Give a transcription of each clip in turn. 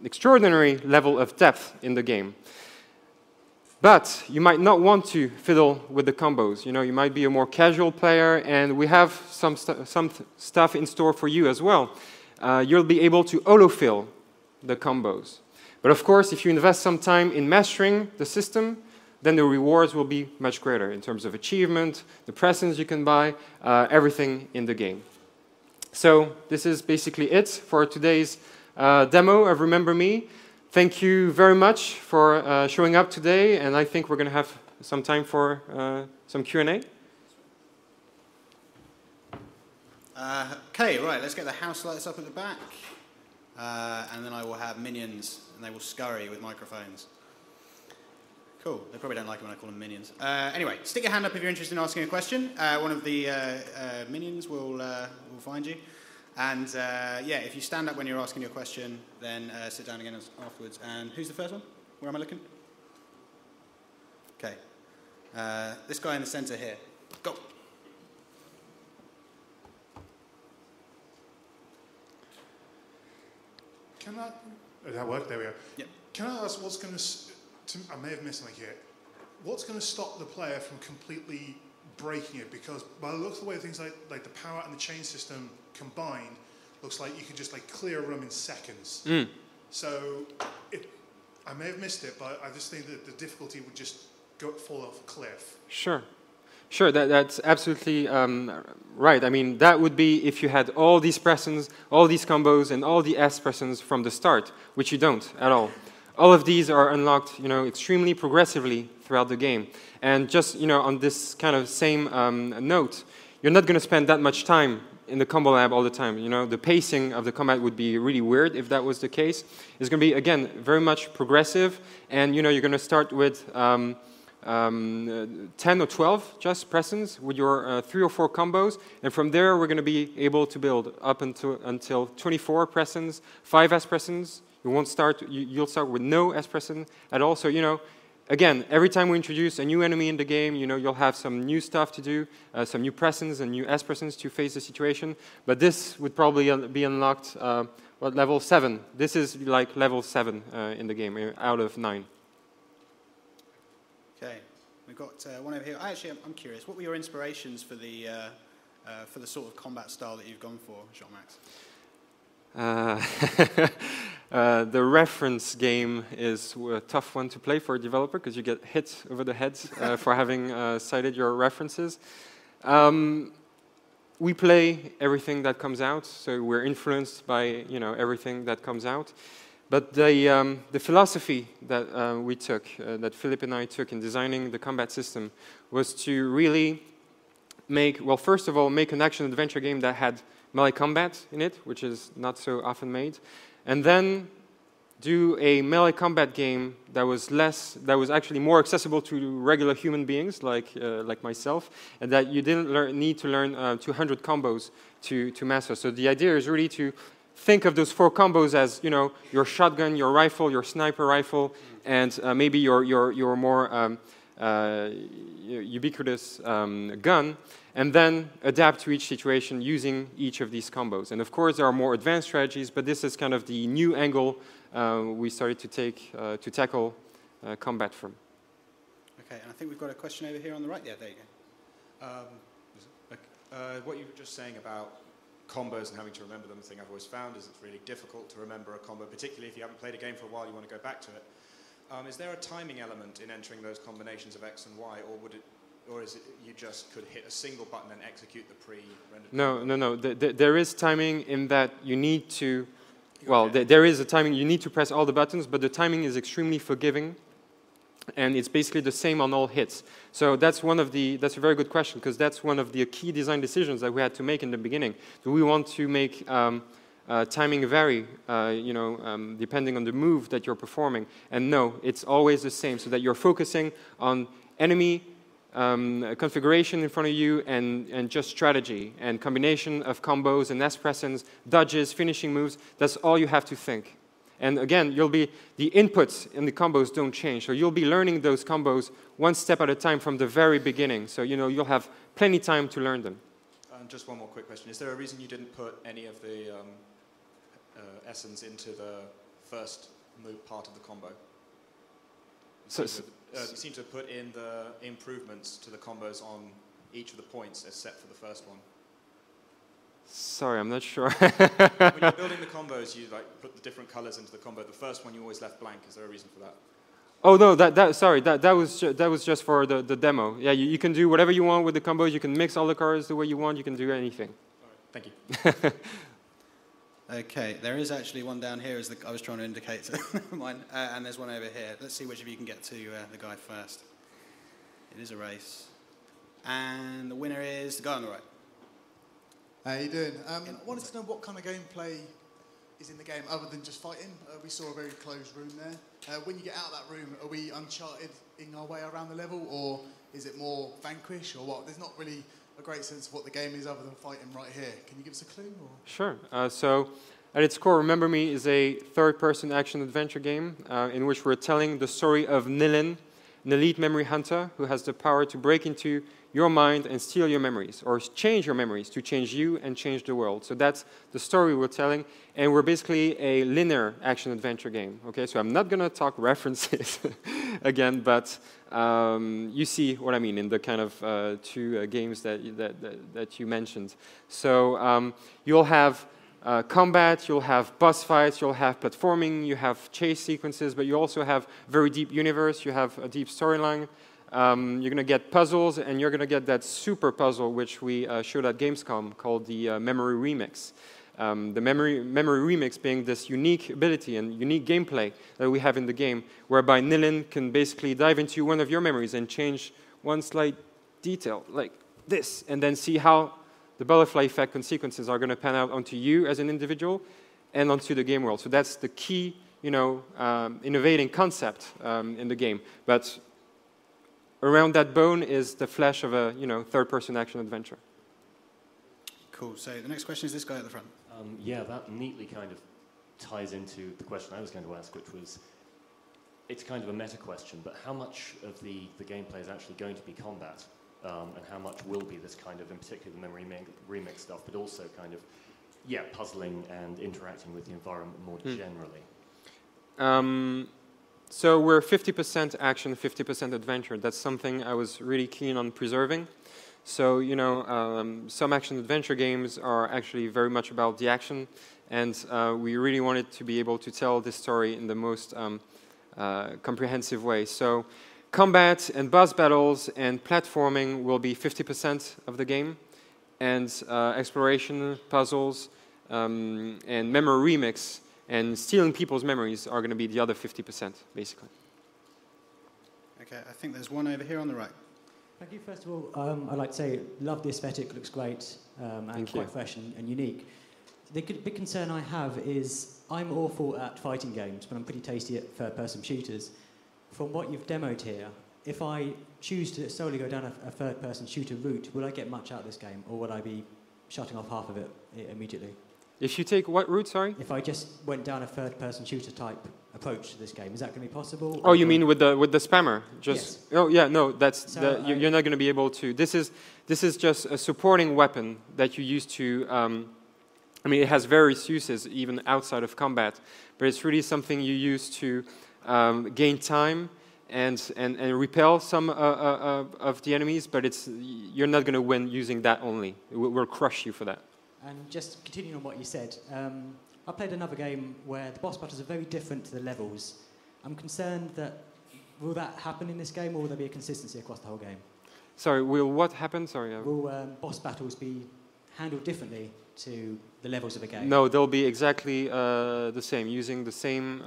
extraordinary level of depth in the game. But you might not want to fiddle with the combos. You know, you might be a more casual player, and we have some stuff in store for you as well. You'll be able to autofill the combos. But of course, if you invest some time in mastering the system, then the rewards will be much greater in terms of achievement, the presents you can buy, everything in the game. So this is basically it for today's demo of Remember Me. Thank you very much for showing up today, and I think we're going to have some time for some Q&A. Okay, right, let's get the house lights up at the back, and then I will have minions, and they will scurry with microphones. Cool, they probably don't like it when I call them minions. Anyway, stick your hand up if you're interested in asking a question. One of the minions will find you. And yeah, if you stand up when you're asking your question, then sit down again afterwards. And who's the first one? Where am I looking? Okay. This guy in the center here. Go. Can I... Does that work? There we go. Yep. Can I ask what's going to... I may have missed something here. What's going to stop the player from completely breaking it? Because by the looks of the way things like the power and the chain system combined, looks like you can just like clear a room in seconds. So I may have missed it, but I just think that the difficulty would just fall off a cliff. Sure. Sure, that's absolutely right. I mean, that would be if you had all these presents, all these combos, and all the S presents from the start, which you don't at all. All of these are unlocked, you know, extremely progressively throughout the game. And just, you know, on this kind of same note, you're not going to spend that much time in the combo lab all the time. You know, the pacing of the combat would be really weird if that was the case. It's going to be, again, very much progressive. And, you know, you're going to start with 10 or 12 just presents with your 3 or 4 combos. And from there, we're going to be able to build up until 24 presents, 5 S presents. You won't start, you'll start with no S present at all. So, you know, again, every time we introduce a new enemy in the game, you know, you'll have some new stuff to do, some new presents and new S presents to face the situation. But this would probably be unlocked, what, level 7? This is like level 7 in the game, out of 9. Okay, we've got one over here. Actually, I'm curious, what were your inspirations for the sort of combat style that you've gone for, Jean-Max? The reference game is a tough one to play for a developer because you get hit over the head for having cited your references. We play everything that comes out, so we're influenced by, you know, everything that comes out. But the philosophy that we took, that Philip and I took in designing the combat system, was to really make, well, first of all, make an action-adventure game that had melee combat in it, which is not so often made, and then do a melee combat game that was actually more accessible to regular human beings like myself, and that you didn't need to learn 200 combos to master. So the idea is really to think of those 4 combos as, you know, your shotgun, your rifle, your sniper rifle, and maybe your more ubiquitous gun, and then adapt to each situation using each of these combos. And of course, there are more advanced strategies, but this is kind of the new angle we started to take to tackle combat from. Okay, and I think we've got a question over here on the right. Yeah, there you go. What you were just saying about combos and having to remember them, the thing I've always found is it's really difficult to remember a combo, particularly if you haven't played a game for a while, you want to go back to it. Is there a timing element in entering those combinations of X and Y, or is it you just could hit a single button and execute the pre-rendered? No. There is timing in that you need to, well, there is a timing, you need to press all the buttons, but the timing is extremely forgiving, and it's basically the same on all hits. So that's that's a very good question, because that's one of the key design decisions that we had to make in the beginning. Do we want to make timing vary, you know, depending on the move that you're performing? And no, it's always the same, so that you're focusing on enemy configuration in front of you and just strategy and combination of combos and S presents, dodges, finishing moves. That's all you have to think. And again, the inputs in the combos don't change. So you'll be learning those combos one step at a time from the very beginning. So, you know, you'll have plenty of time to learn them. Just one more quick question. Is there a reason you didn't put any of the essence into the first move part of the combo. So, You seem to have put in the improvements to the combos on each of the points as set for the first one. sorry, I'm not sure. When you're building the combos, you like put the different colors into the combo. The first one you always left blank. Is there a reason for that? Oh no, sorry, that was just for the demo. Yeah, you can do whatever you want with the combos. You can mix all the colors the way you want. You can do anything. All right, thank you. Okay, there is actually one down here, as I was trying to indicate. Mine, and there's one over here. Let's see which of you can get to the guy first. It is a race. And the winner is the guy on the right. How you doing? I wanted to know what kind of gameplay is in the game other than just fighting. We saw a very closed room there. When you get out of that room, are we Uncharted in our way around the level, or is it more Vanquish, or what? There's not really a great sense of what the game is other than fighting right here. Can you give us a clue? Or? Sure. So at its core, Remember Me is a third-person action-adventure game in which we're telling the story of Nilin, an elite memory hunter who has the power to break into your mind and steal your memories, or change your memories to change you and change the world. So that's the story we're telling, and we're basically a linear action-adventure game. Okay, so I'm not going to talk references again, but you see what I mean in the kind of two games that you mentioned. So you'll have combat, you'll have boss fights, you'll have platforming, you have chase sequences, but you also have very deep universe, you have a deep storyline. You're going to get puzzles, and you're going to get that super puzzle which we showed at Gamescom called the Memory Remix. The memory Remix being this unique ability and unique gameplay that we have in the game, whereby Nilin can basically dive into one of your memories and change one slight detail, like this, and then see how the butterfly effect consequences are going to pan out onto you as an individual and onto the game world. So that's the key, innovating concept in the game. But around that bone is the flesh of a third-person action-adventure. Cool. So the next question is this guy at the front. Yeah, that neatly kind of ties into the question I was going to ask, which was, it's kind of a meta question, but how much of the gameplay is actually going to be combat, and how much will be this kind of, in particular, the memory remix stuff, but also kind of, puzzling and interacting with the environment more generally? So we're 50% action, 50% adventure. That's something I was really keen on preserving. So, some action-adventure games are actually very much about the action, and we really wanted to be able to tell this story in the most comprehensive way. So combat and boss battles and platforming will be 50% of the game, and exploration, puzzles, and memory remix and stealing people's memories are going to be the other 50%, basically. Okay, I think there's one over here on the right. Thank you. First of all, I'd like to say, love the aesthetic, looks great, and quite fresh and unique. The big concern I have is I'm awful at fighting games, but I'm pretty tasty at third-person shooters. From what you've demoed here, if I choose to solely go down a third-person shooter route, will I get much out of this game, or will I be shutting off half of it immediately? If you take what route, sorry? If I just went down a third-person shooter type approach to this game, is that going to be possible? Oh, you mean with the spammer? Yes. Oh, yeah, no, that's So you're not going to be able to. This is just a supporting weapon that you use to. It has various uses even outside of combat, but it's really something you use to gain time and repel some of the enemies. But you're not going to win using that only. We'll crush you for that. And just continuing on what you said, I played another game where the boss battles are very different to the levels. I'm concerned that will that happen in this game, or will there be a consistency across the whole game? Sorry, will what happen? Sorry. Will boss battles be handled differently to the levels of a game? No, they'll be exactly the same, using the same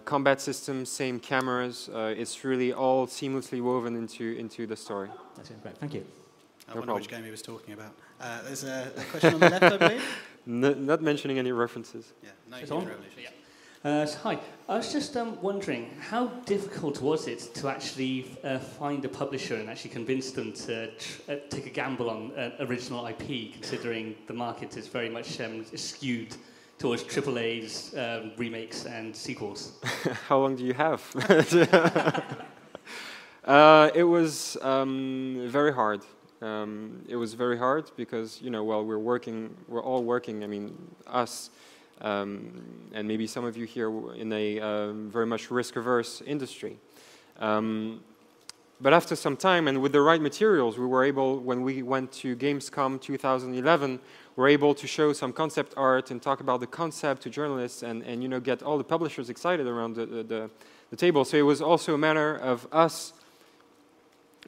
combat system, same cameras. It's really all seamlessly woven into the story. That's great. Thank you. I wonder which game he was talking about. There's a question on the left, I believe. Not mentioning any references. Yeah, no, you can hi, I was just wondering, how difficult was it to actually find a publisher and actually convince them to take a gamble on original IP, considering the market is very much skewed towards AAA's, remakes and sequels? How long do you have? It was very hard. It was very hard because, we're all working, us, and maybe some of you here in a very much risk-averse industry. But after some time, and with the right materials, we were able, when we went to Gamescom 2011, we were able to show some concept art and talk about the concept to journalists and you know, get all the publishers excited around the table. So it was also a matter of us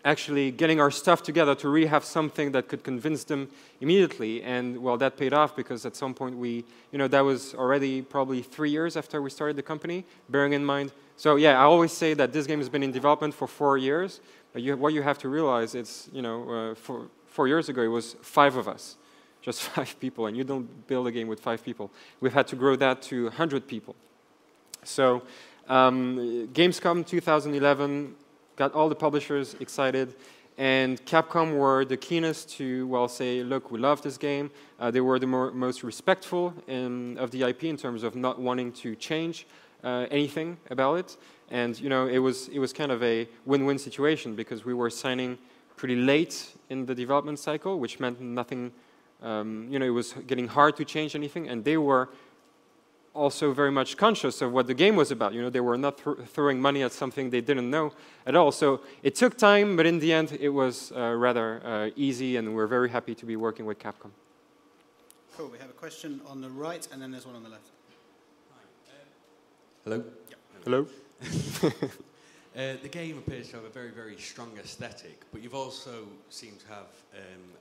actually getting our stuff together to really have something that could convince them immediately. And well, that paid off because at some point we, you know, that was already probably 3 years after we started the company, bearing in mind. So yeah, I always say that this game has been in development for 4 years. But what you have to realize is, you know, 4 years ago it was 5 of us, just 5 people, and you don't build a game with 5 people. We've had to grow that to 100 people. So Gamescom 2011 got all the publishers excited, and Capcom were the keenest to, well, say, look, we love this game. They were the most respectful of the IP in terms of not wanting to change anything about it. And you know, it was kind of a win-win situation because we were signing pretty late in the development cycle, which meant nothing, you know, it was getting hard to change anything, and they were also very much conscious of what the game was about. You know, they were not throwing money at something they didn't know at all. So it took time, but in the end, it was rather easy, and we're very happy to be working with Capcom. Cool. We have a question on the right, and then there's one on the left. Hello. Yep. Hello. The game appears to have a very, very strong aesthetic, but you've also seemed to have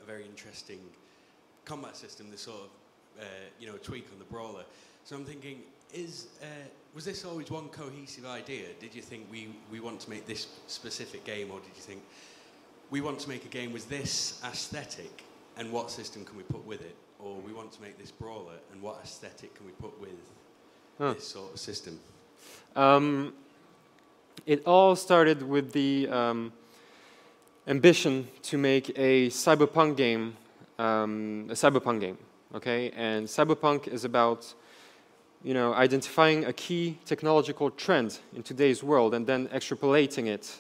a very interesting combat system, this sort of, you know, tweak on the brawler. So I'm thinking, was this always one cohesive idea? Did you think we want to make this specific game, or did you think we want to make a game with this aesthetic, and what system can we put with it? Or we want to make this brawler, and what aesthetic can we put with this sort of system? It all started with the ambition to make a cyberpunk game, okay? And cyberpunk is about, you know, identifying a key technological trend in today's world and then extrapolating it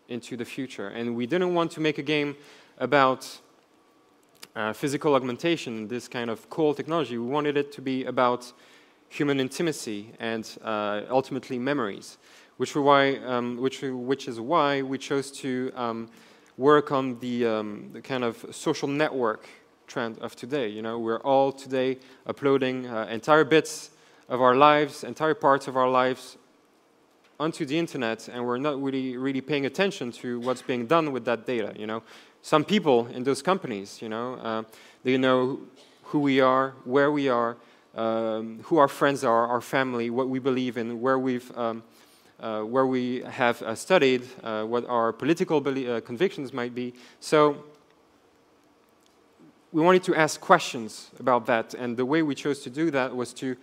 into the future. And we didn't want to make a game about physical augmentation, this kind of cool technology. We wanted it to be about human intimacy and ultimately memories, which is why we chose to work on the kind of social network trend of today. You know, we're all today uploading entire bits of our lives, entire parts of our lives onto the internet, and we're not really paying attention to what's being done with that data. You know, some people in those companies, you know, they know who we are, where we are, who our friends are, our family, what we believe in, where we have studied, what our political convictions might be. So we wanted to ask questions about that, and the way we chose to do that was to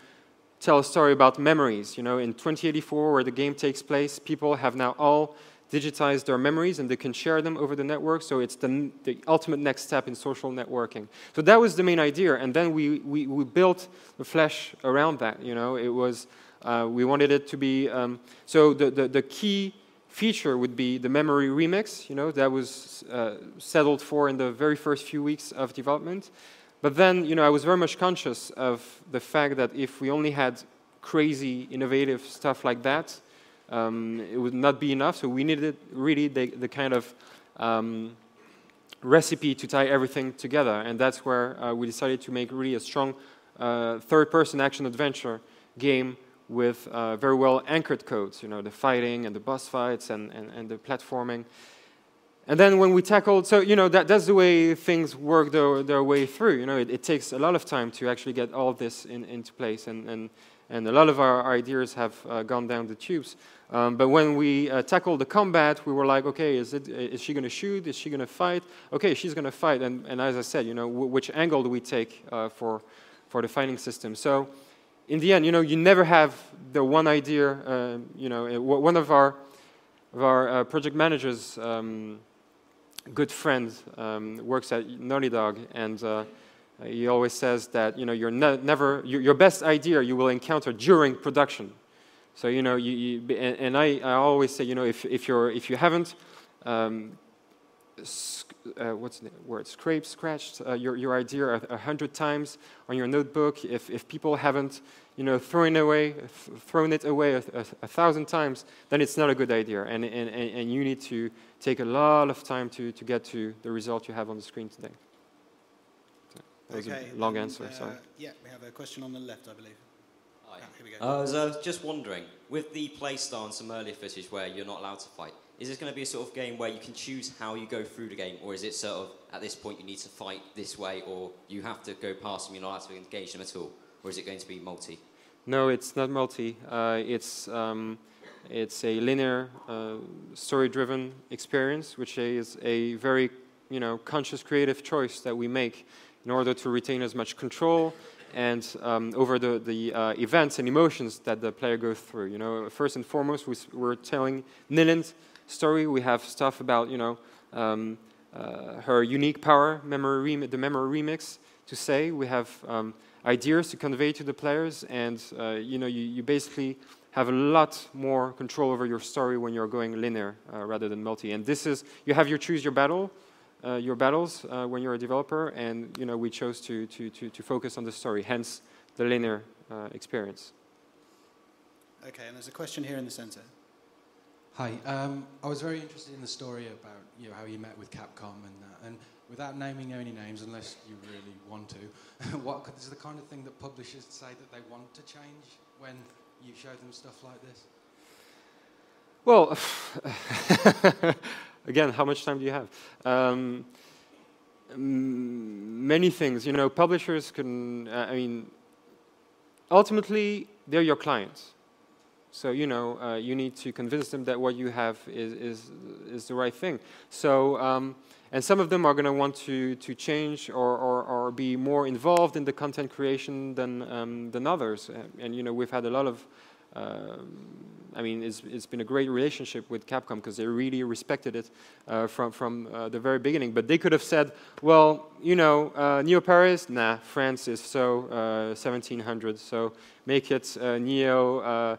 tell a story about memories. You know, in 2084, where the game takes place, people have now all digitized their memories and they can share them over the network, so it's the ultimate next step in social networking. So that was the main idea, and then we built the flesh around that. You know, it was, we wanted it to be, so the key feature would be the memory remix. You know, that was settled for in the very first few weeks of development. But then, you know, I was very much conscious of the fact that if we only had crazy, innovative stuff like that, it would not be enough. So we needed really the kind of recipe to tie everything together. And that's where we decided to make really a strong third-person action adventure game with very well anchored codes, you know, the fighting and the boss fights and the platforming. And then when we tackled, so, you know, that's the way things work their way through. You know, it takes a lot of time to actually get all of this into place, and a lot of our ideas have gone down the tubes. But when we tackled the combat, we were like, okay, is she going to shoot? Is she going to fight? Okay, she's going to fight. And as I said, you know, which angle do we take for the fighting system? So in the end, you know, you never have the one idea. You know, one of our project managers, good friend, works at Naughty Dog, and he always says that, you know, your best idea you will encounter during production. So, you know, I always say, you know, if you haven't what's the word? Scratched your idea 100 times on your notebook. If people haven't, thrown it away 1,000 times, then it's not a good idea. And you need to take a lot of time to get to the result you have on the screen today. So that was a long answer. Sorry. Yeah, we have a question on the left, I believe. Hi. Here we go. I was just wondering, with the playstyle and some earlier footage where you're not allowed to fight, is this going to be a sort of game where you can choose how you go through the game, or is it sort of, at this point, you need to fight this way, or you have to go past them, you're not allowed to engage them at all? Or is it going to be multi? No, it's not multi. It's a linear, story-driven experience, which is a very, conscious, creative choice that we make in order to retain as much control and over the events and emotions that the player goes through. First and foremost, we're telling Nilin's story. We have stuff about, her unique power, the memory remix to say. We have ideas to convey to the players, and you basically have a lot more control over your story when you're going linear rather than multi. And this is, you have choose your battles when you're a developer, and we chose to focus on the story, hence the linear experience. Okay, and there's a question here in the center. Hi, I was very interested in the story about how you met with Capcom and without naming any names, unless you really want to, what is the kind of thing that publishers say that they want to change when you show them stuff like this? Well, again, how much time do you have? Many things. Publishers can, ultimately, they're your clients. So, you need to convince them that what you have is the right thing. So, and some of them are going to want to change or be more involved in the content creation than others. And we've had a lot of, it's been a great relationship with Capcom because they really respected it from the very beginning. But they could have said, well, Neo Paris, nah, France is so 1700, so make it Neo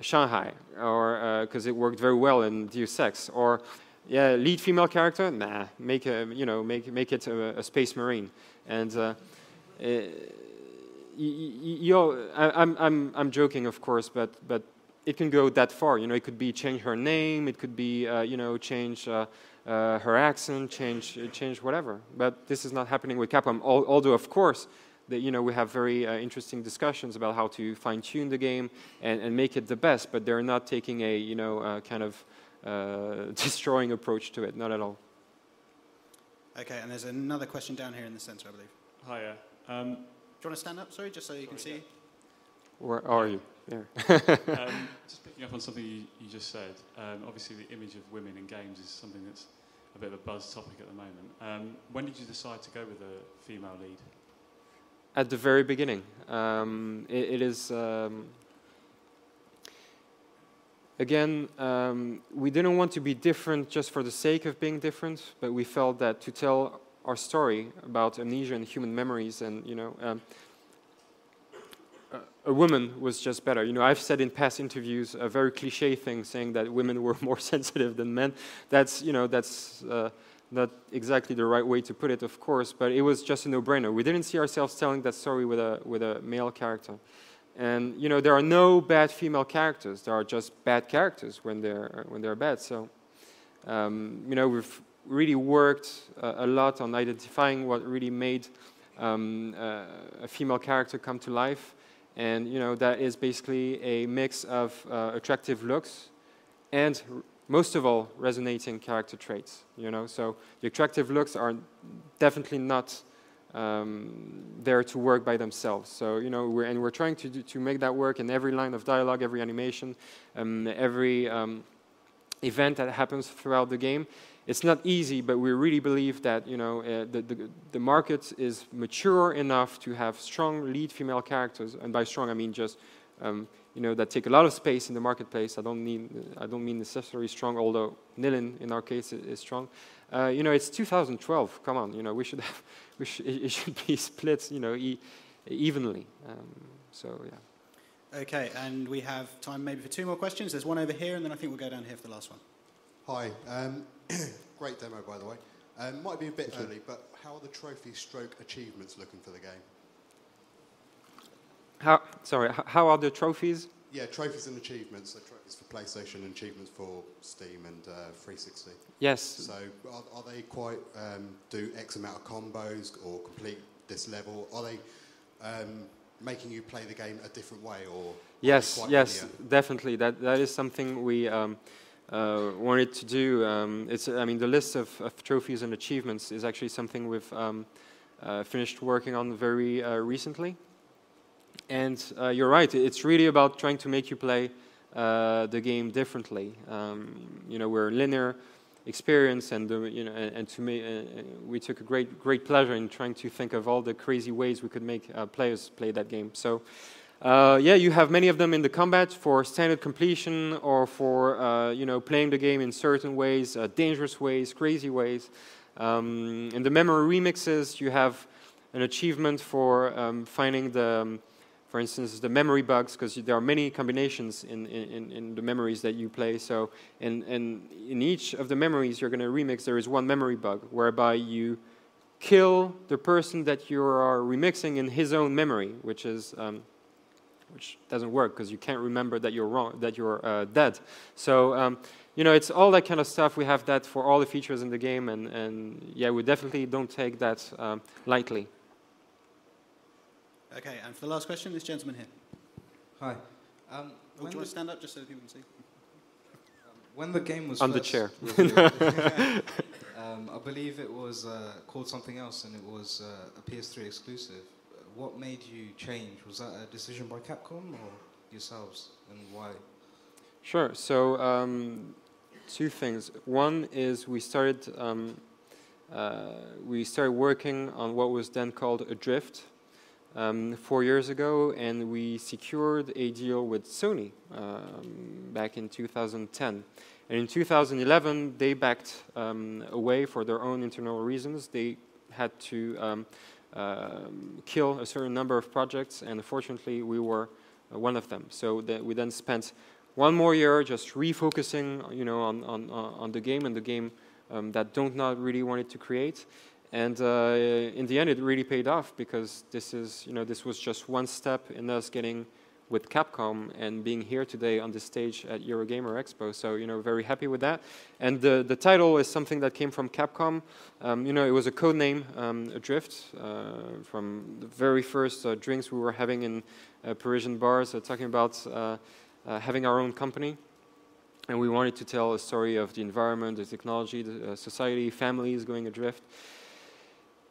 Shanghai, or because it worked very well in Deus Ex, or yeah, lead female character, nah, make it a space marine, and I'm joking, of course, but it can go that far. It could be change her name, it could be change her accent, change whatever. But this is not happening with Capcom. Although, of course, we have very interesting discussions about how to fine-tune the game and make it the best. But they're not taking a kind of destroying approach to it. Not at all. Okay, and there's another question down here in the center, I believe. Hiya. Do you want to stand up, sorry, just so you can see? Where are you? There. Just picking up on something you just said. Obviously, the image of women in games is something that's a bit of a buzz topic at the moment. When did you decide to go with a female lead? At the very beginning. It is... Again, we didn't want to be different just for the sake of being different, but we felt that to tell our story about amnesia and human memories, and a woman was just better. I've said in past interviews a very cliche thing, saying that women were more sensitive than men. That's not exactly the right way to put it, of course, but it was just a no-brainer. We didn't see ourselves telling that story with a male character. And there are no bad female characters. There are just bad characters when they're bad. So we've really worked a lot on identifying what really made a female character come to life, and that is basically a mix of attractive looks and most of all resonating character traits. So the attractive looks are definitely not there to work by themselves. So we're trying to make that work in every line of dialogue, every animation, every event that happens throughout the game. It's not easy, but we really believe that the market is mature enough to have strong lead female characters, and by strong I mean just that take a lot of space in the marketplace. I don't mean necessarily strong, although Nilin in our case is strong. It's 2012. Come on, we should have. It should be split, evenly. So yeah. Okay, and we have time maybe for 2 more questions. There's one over here, and then I think we'll go down here for the last one. Hi. Great demo, by the way. Might be a bit early, but how are the trophy stroke achievements looking for the game? How are the trophies? Yeah, trophies and achievements. So trophies for PlayStation and achievements for Steam and 360. Yes. So are they quite, do X amount of combos or complete this level? Are they making you play the game a different way? Or yes, definitely. That is something we wanted to do. I mean, the list of trophies and achievements is actually something we've finished working on very recently. And you're right, it's really about trying to make you play the game differently. You know, we're a linear experience, and you know, and to me, we took a great pleasure in trying to think of all the crazy ways we could make players play that game. So, yeah, you have many of them in the combat for standard completion, or for you know, playing the game in certain ways, dangerous ways, crazy ways. In the memory remixes, you have an achievement for finding the for instance, the memory bugs, because there are many combinations in the memories that you play. So in each of the memories you're going to remix, there is one memory bug, whereby you kill the person that you are remixing in his own memory, which doesn't work, because you can't remember that you're wrong, that you're dead. So you know, it's all that kind of stuff. We have that for all the features in the game, and yeah, we definitely don't take that lightly. Okay, and for the last question, this gentleman here. Hi. Do you want to stand up just so that people can see? When the game was on first the chair, I believe it was called something else, and it was a PS3 exclusive. What made you change? Was that a decision by Capcom or yourselves, and why? Sure. So two things. One is we started working on what was then called Adrift 4 years ago, and we secured a deal with Sony back in 2010. And in 2011, they backed away for their own internal reasons. They had to kill a certain number of projects, and unfortunately, we were one of them. So we then spent 1 more year just refocusing, you know, on the game, and the game that don't not really wanted to create. And in the end, it really paid off, because this was just one step in us getting with Capcom and being here today on this stage at Eurogamer Expo. So, you know, very happy with that. And the title is something that came from Capcom. You know, it was a code name, Adrift, from the very first drinks we were having in Parisian bars, talking about having our own company. And we wanted to tell a story of the environment, the technology, the society, families going adrift.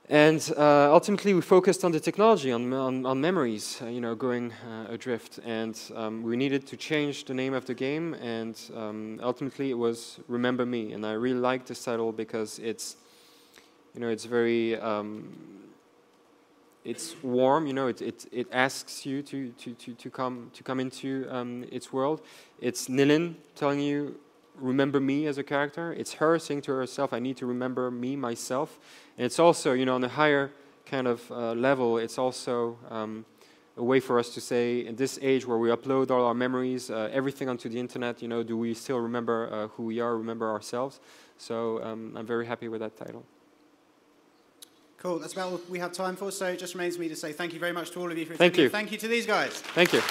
And ultimately, we focused on the technology, on memories, you know, going adrift. And we needed to change the name of the game, and ultimately it was Remember Me. And I really like this title because it's, you know, it's very, it's warm. You know, it asks you to come into its world. It's Nilin telling you, remember me as a character. It's her saying to herself, I need to remember me, myself. And it's also, you know, on a higher kind of level, it's also a way for us to say, in this age where we upload all our memories, everything onto the internet, you know, do we still remember who we are, remember ourselves? So I'm very happy with that title. Cool, that's about all we have time for, so it just remains me to say thank you very much to all of you for attending. Thank you to these guys. Thank you.